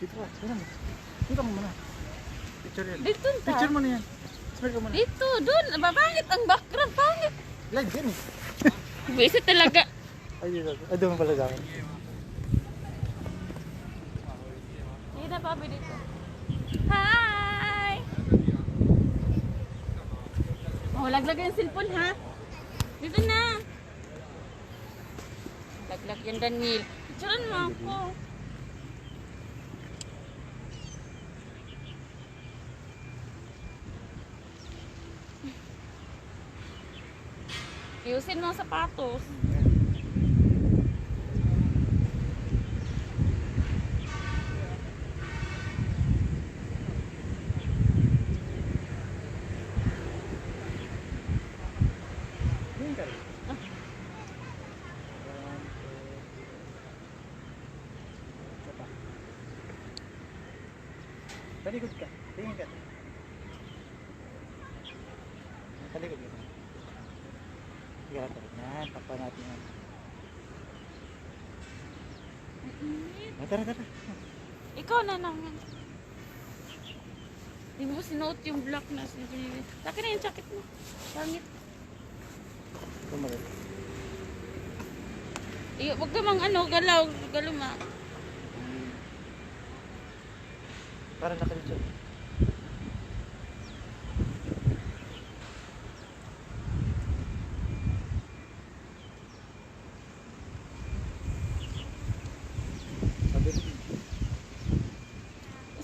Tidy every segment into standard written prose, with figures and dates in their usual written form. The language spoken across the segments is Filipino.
Dito ka, sino mo? Dito mo muna. Picture yan. Dito ta. Picture mo na yan. Smile ka muna. Dito, dun. Babangit ang background. Pangit. Live yan eh. Bisa talaga. Ay, dito. Ay, doon pala sa akin. Hindi na papi dito. Hi! Oh, laglag yung cellphone ha. Dito na. Laglag yan Daniel. Picturean mo ako. Ayusin mo ang sapatos. Tingin ka rin. Talikod ka. Tingin ka. Talikod ka. Sige, talikod na. Takpan natin yan. Tara, tara. Ikaw na naman. Di mo sinuot yung black na. Akin na yung jacket mo. Pangit. Tumagal. Wag ka mang galaw. Galuma. Para nakalit.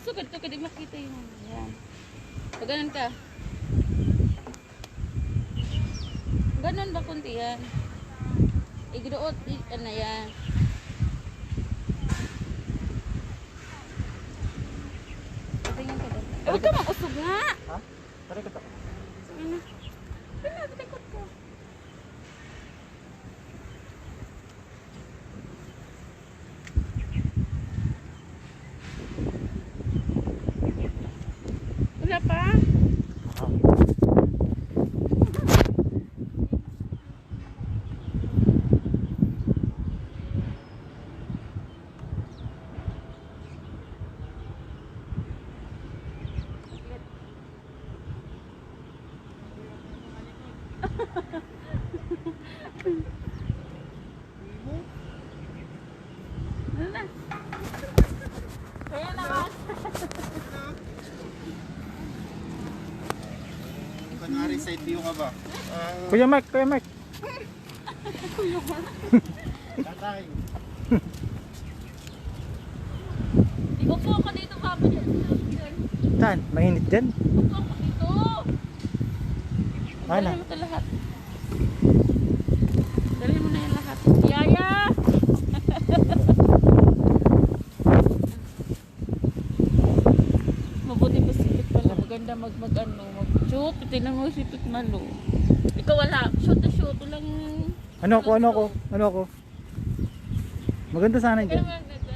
Sugad ka di makita yung yan. Pag ganun ka. Ganun ba kunti yan? Igdoot, ano yan. Tingin ka doon. Huwag ka mag-usog nga. Ha? Talikod ako. Sige na. Sige na, talikod ko. Wala pa? Ano na? Kaya naman. Kunwari side view ka ba? Kuya Mike, Kuya Mike. Tatay. Upo ako dito, Papa. Saan? Mainit dyan? Upo ako dito. Ano? Dalhin mo ito lahat. Dalhin mo na yan lahat. Yaya! Mabuti pa sipit pala. Maganda mag-shoot. Tingnan mo sipit malo. Ikaw wala. Shoot na shoot. Walang... Ano ako? Maganda sana Kaya dyan. naman ganda.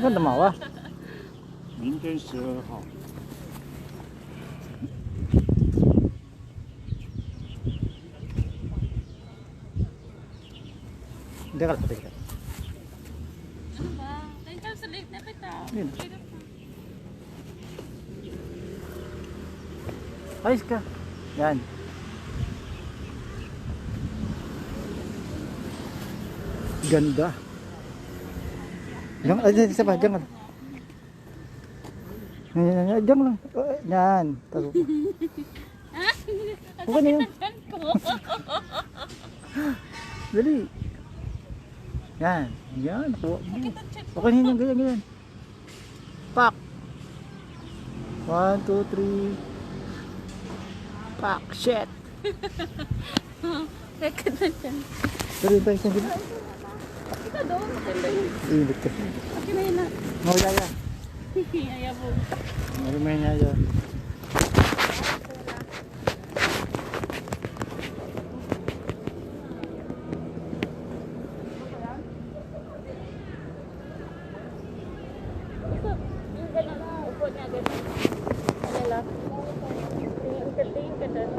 Maganda mawa. 明天12号。 Hindi ka lapit ka. Ano ba? Tayo tayo sa lake na kita. Yun. Pwede pa. Ayos ka. Yan. Ganda. Diyan, ay, isa pa, diyan ka. Yan, diyan lang. Yan. Tapos, Ang okay na yun. sakit ko. Dali. Yan. Yan. Nakuha mo. Sakit ang chat. Okay na yun, ganyan, ganyan. Pak. 1, 2, 3. Pak. Shit. Sakit ang chat. Dali tayo sa gila. Ikaw doon. Maganda yun. Init ka. Okay na yun na. Mawala. Ayabog. Marimay niya dyan. Yung gano'n. Ano lang? Tingin ka doon.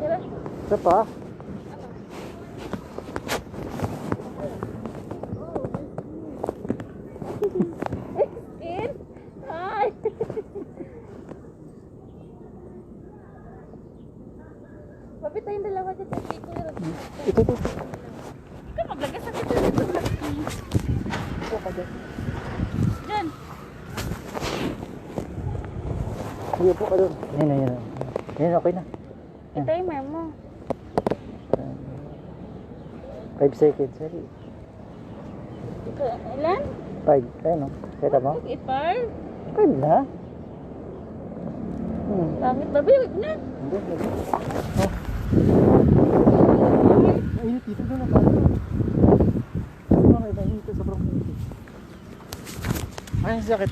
Diba? Isa pa? Skin? Hi! Mabit tayong dalawa dyan sa picture. Ito. Ikaw maglagas sa picture dito. Ito ka dyan. Dyan. Sige po ka doon. Yan. Yan, okay na. Ito yung memo. 5 seconds. Sorry. Ito, ilan? 5. Ayun o. Kita mo? Ipar? 5 na. Pangit ba? Huwag na. Hindi. Oh. Ayun, dito doon ako. Ay, dito sobrang init. Ay, ang sakit.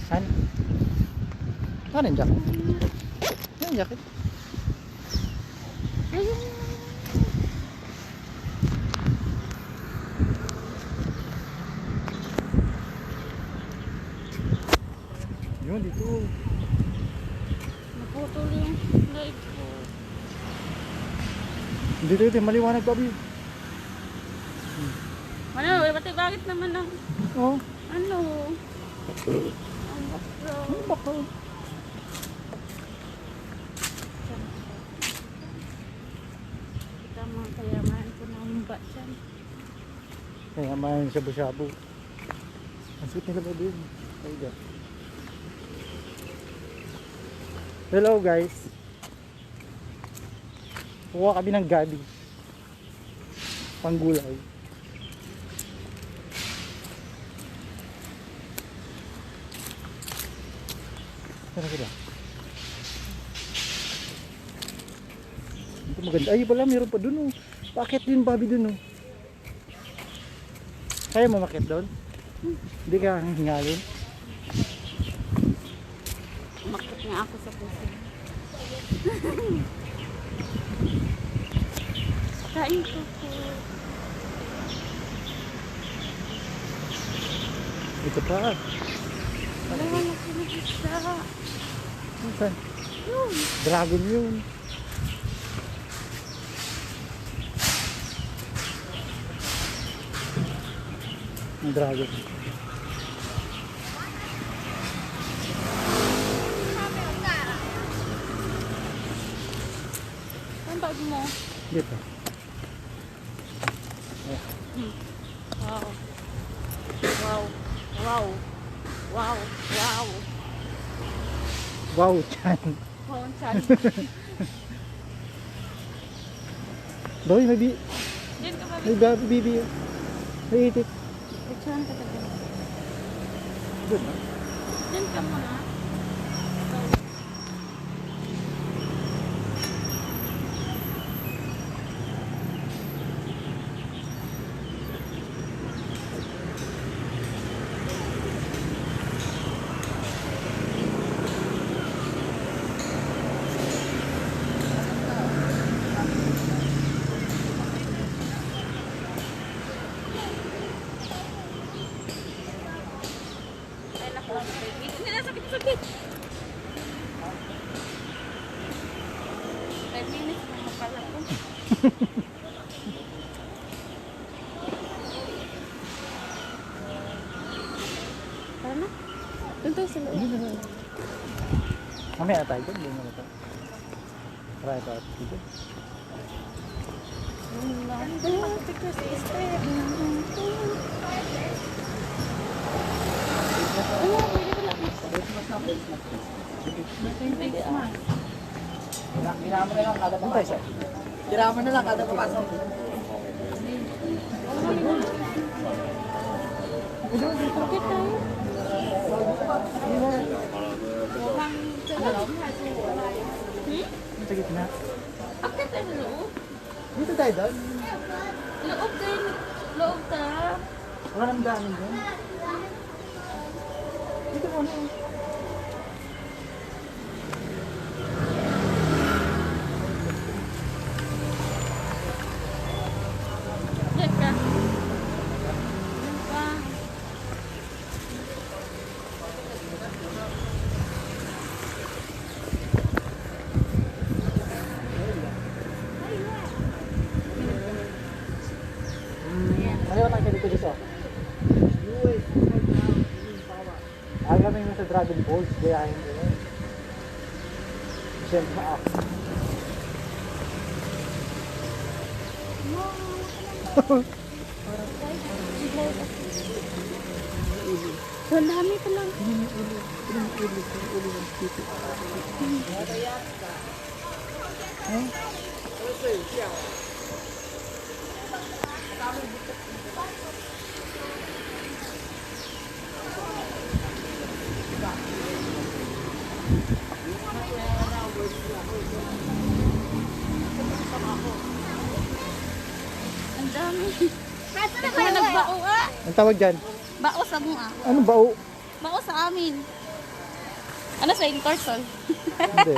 Saan? Saan yung jacket? Yung jacket? Ayun. Yun, dito. Naputol yung light ko. Dito, maliwanag pa, Bi. Ano? Bakit naman ang... Oo. Ano? Ang bakro. Ano ba ka? Kita mga kayaman ko ng batsan. Kaya mahin shabu-shabu. Ang sweet nila ba din? Ayun. Hello guys. Kuha kami ng gabi. Panggulay. Saan na sila? Ito maganda. Ay pala, meron pa dun oh. Bakit din babi dun oh? Kaya mo makit doon? Hindi ka hingalin? Makit nga ako sa puso. Kain ko po. Ito pa. Wala na pinag-isa. Saan? Yun. Dragon yun. Ang dragon. Ang bag mo? Dito. Wow. Wow. Wow. Wow. Wow. Wow, chan. Wow, ang chan. Doy, may Diyan ka ba? bibi. May itik. Chan ka tabi. Doon. Diyan ka muna. Ay, naku. Hindi na sakit. 5 minutes na mapala ko. Tara na. Doon tayo sa loob. Mamaya tayo doon. Doon na ito. Try ito. Dito. Because it's there. Doon tayo siya. Dirama na lang kada papasok. Bakit tayo? Sa gitna. Bakit tayo sa loob? Dito tayo doon. Loob tayo. Loob ta. Wala nang daanan doon. Dito mo na. Alam mo yung sa Dragon Balls, gayahin ko yun. Siyempre ako. So, ang dami pa lang. Ang dami. Ikaw na nagbao ah. Ang tawag dyan? Bao sa mo ah. Anong bao? Bao sa amin. Ano sa yung turtle? Hindi.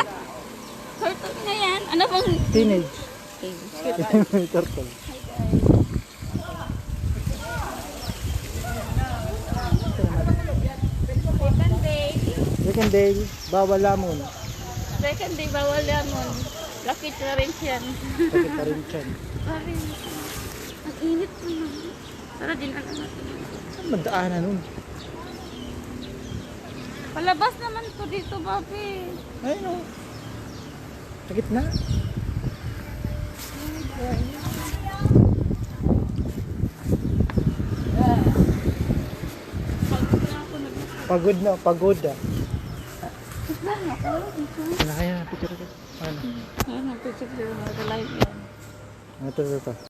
Turtle na yan. Ano bang... Teenage. Okay. Turtle. Second day. Second day, bawal lamon. Second day, bawal lemon. Lakit na rin yan. Sakit pa rin siya. Pare, ang init mo na. Tara, din na natin. Saan magdaanan nun? Palabas naman to dito, Bobby. Ayun o. Sa gitna. Pagod na ako nag- Pagod na, pagod ah. Lang ako. Ano kaya? Picture ko. Ano? Ano, picture ko. Live yan. Ito.